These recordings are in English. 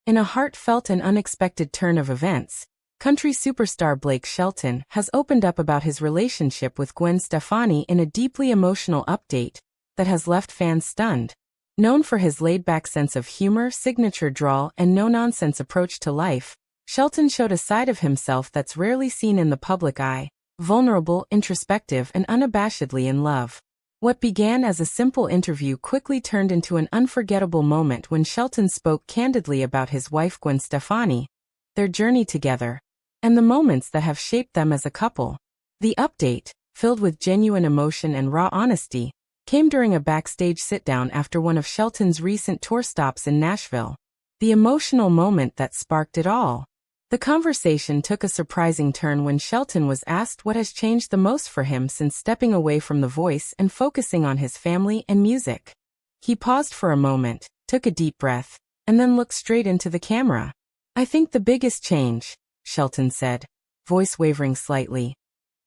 In a heartfelt and unexpected turn of events, country superstar Blake Shelton has opened up about his relationship with Gwen Stefani in a deeply emotional update that has left fans stunned. Known for his laid-back sense of humor, signature drawl, and no-nonsense approach to life, Shelton showed a side of himself that's rarely seen in the public eye: vulnerable, introspective, and unabashedly in love. What began as a simple interview quickly turned into an unforgettable moment when Shelton spoke candidly about his wife Gwen Stefani, their journey together, and the moments that have shaped them as a couple. The update, filled with genuine emotion and raw honesty, came during a backstage sit-down after one of Shelton's recent tour stops in Nashville. The emotional moment that sparked it all. The conversation took a surprising turn when Shelton was asked what has changed the most for him since stepping away from The Voice and focusing on his family and music. He paused for a moment, took a deep breath, and then looked straight into the camera. "I think the biggest change," Shelton said, voice wavering slightly,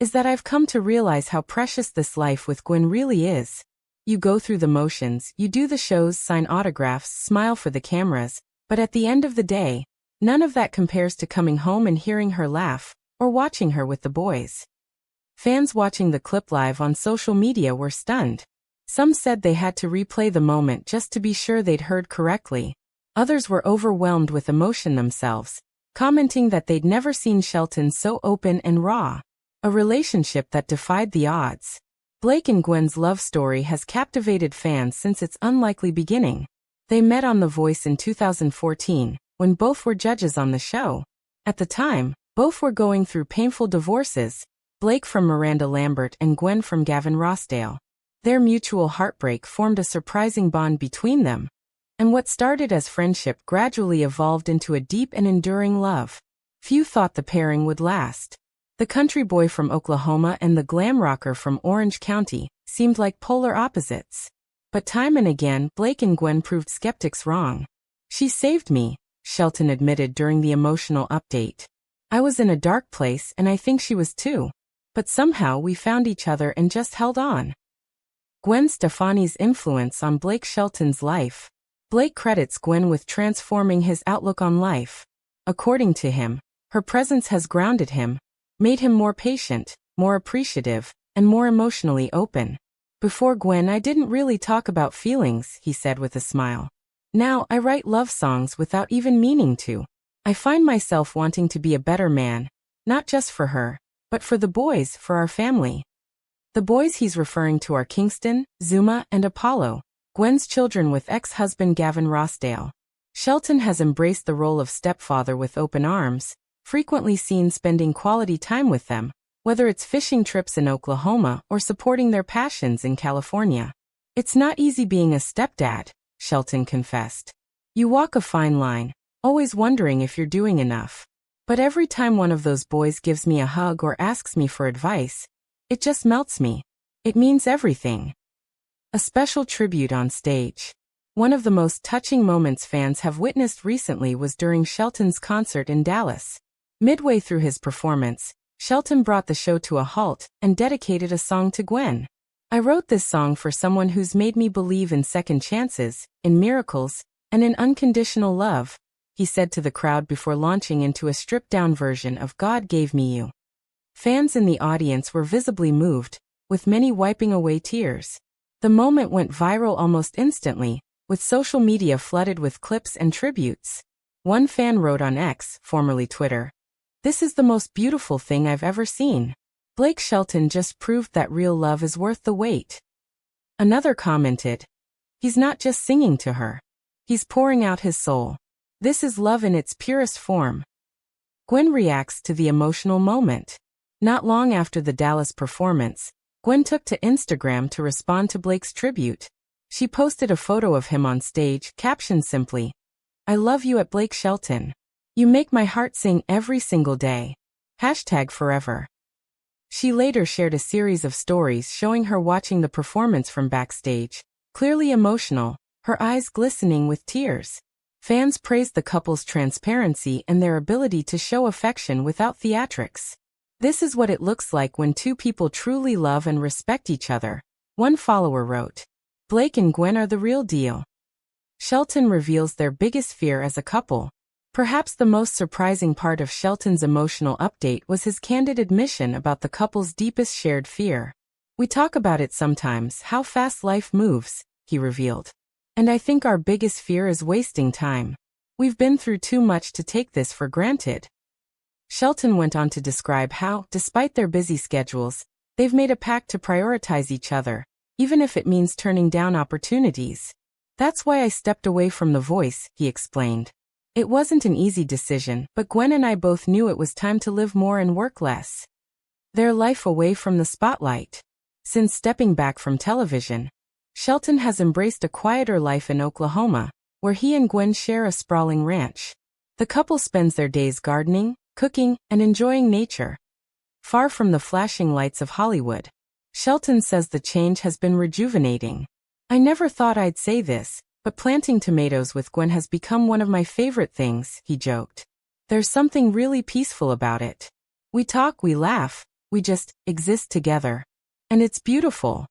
"is that I've come to realize how precious this life with Gwen really is. You go through the motions, you do the shows, sign autographs, smile for the cameras, but at the end of the day, none of that compares to coming home and hearing her laugh, or watching her with the boys." Fans watching the clip live on social media were stunned. Some said they had to replay the moment just to be sure they'd heard correctly. Others were overwhelmed with emotion themselves, commenting that they'd never seen Shelton so open and raw. A relationship that defied the odds. Blake and Gwen's love story has captivated fans since its unlikely beginning. They met on The Voice in 2014, when both were judges on the show. At the time, both were going through painful divorces, Blake from Miranda Lambert and Gwen from Gavin Rossdale. Their mutual heartbreak formed a surprising bond between them, and what started as friendship gradually evolved into a deep and enduring love. Few thought the pairing would last. The country boy from Oklahoma and the glam rocker from Orange County seemed like polar opposites. But time and again, Blake and Gwen proved skeptics wrong. "She saved me," Shelton admitted during the emotional update. "I was in a dark place and I think she was too. But somehow we found each other and just held on." Gwen Stefani's influence on Blake Shelton's life. Blake credits Gwen with transforming his outlook on life. According to him, her presence has grounded him, made him more patient, more appreciative, and more emotionally open. "Before Gwen, I didn't really talk about feelings," he said with a smile. "Now I write love songs without even meaning to. I find myself wanting to be a better man, not just for her, but for the boys, for our family." The boys he's referring to are Kingston, Zuma, and Apollo, Gwen's children with ex-husband Gavin Rossdale. Shelton has embraced the role of stepfather with open arms, frequently seen spending quality time with them, whether it's fishing trips in Oklahoma or supporting their passions in California. "It's not easy being a stepdad," Shelton confessed. "You walk a fine line, always wondering if you're doing enough. But every time one of those boys gives me a hug or asks me for advice, it just melts me. It means everything." A special tribute on stage. One of the most touching moments fans have witnessed recently was during Shelton's concert in Dallas. Midway through his performance, Shelton brought the show to a halt and dedicated a song to Gwen. "I wrote this song for someone who's made me believe in second chances, in miracles, and in unconditional love," he said to the crowd before launching into a stripped-down version of "God Gave Me You." Fans in the audience were visibly moved, with many wiping away tears. The moment went viral almost instantly, with social media flooded with clips and tributes. One fan wrote on X, formerly Twitter, "This is the most beautiful thing I've ever seen. Blake Shelton just proved that real love is worth the wait." Another commented, "He's not just singing to her. He's pouring out his soul. This is love in its purest form." Gwen reacts to the emotional moment. Not long after the Dallas performance, Gwen took to Instagram to respond to Blake's tribute. She posted a photo of him on stage, captioned simply, "I love you at Blake Shelton. You make my heart sing every single day. #forever." She later shared a series of stories showing her watching the performance from backstage, clearly emotional, her eyes glistening with tears. Fans praised the couple's transparency and their ability to show affection without theatrics. "This is what it looks like when two people truly love and respect each other," one follower wrote. "Blake and Gwen are the real deal." Shelton reveals their biggest fear as a couple. Perhaps the most surprising part of Shelton's emotional update was his candid admission about the couple's deepest shared fear. "We talk about it sometimes, how fast life moves," he revealed. "And I think our biggest fear is wasting time. We've been through too much to take this for granted." Shelton went on to describe how, despite their busy schedules, they've made a pact to prioritize each other, even if it means turning down opportunities. "That's why I stepped away from The Voice," he explained. "It wasn't an easy decision, but Gwen and I both knew it was time to live more and work less." Their life away from the spotlight. Since stepping back from television, Shelton has embraced a quieter life in Oklahoma, where he and Gwen share a sprawling ranch. The couple spends their days gardening, cooking, and enjoying nature. Far from the flashing lights of Hollywood, Shelton says the change has been rejuvenating. "I never thought I'd say this, but planting tomatoes with Gwen has become one of my favorite things," he joked. "There's something really peaceful about it. We talk, we laugh, we just exist together. And it's beautiful."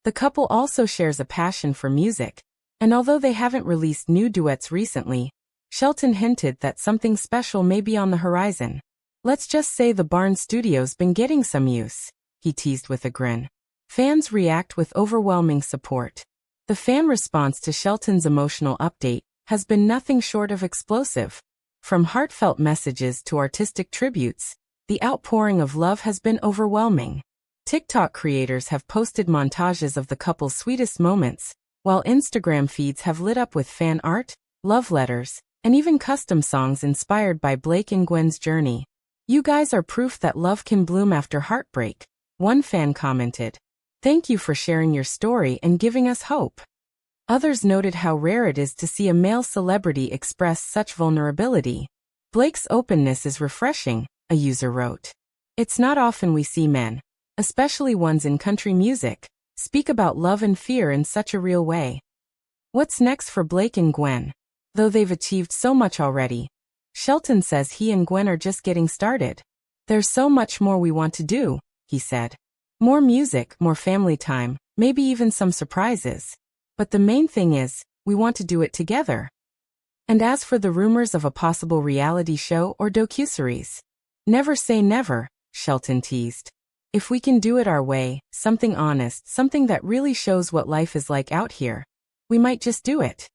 The couple also shares a passion for music, and although they haven't released new duets recently, Shelton hinted that something special may be on the horizon. "Let's just say the Barn Studio's been getting some use," he teased with a grin. Fans react with overwhelming support. The fan response to Shelton's emotional update has been nothing short of explosive. From heartfelt messages to artistic tributes, the outpouring of love has been overwhelming. TikTok creators have posted montages of the couple's sweetest moments, while Instagram feeds have lit up with fan art, love letters, and even custom songs inspired by Blake and Gwen's journey. "You guys are proof that love can bloom after heartbreak," one fan commented. "Thank you for sharing your story and giving us hope." Others noted how rare it is to see a male celebrity express such vulnerability. "Blake's openness is refreshing," a user wrote. "It's not often we see men, especially ones in country music, speak about love and fear in such a real way." What's next for Blake and Gwen? Though they've achieved so much already, Shelton says he and Gwen are just getting started. "There's so much more we want to do," he said. "More music, more family time, maybe even some surprises. But the main thing is, we want to do it together." And as for the rumors of a possible reality show or docuseries, never say never, Shelton teased. "If we can do it our way, something honest, something that really shows what life is like out here, we might just do it."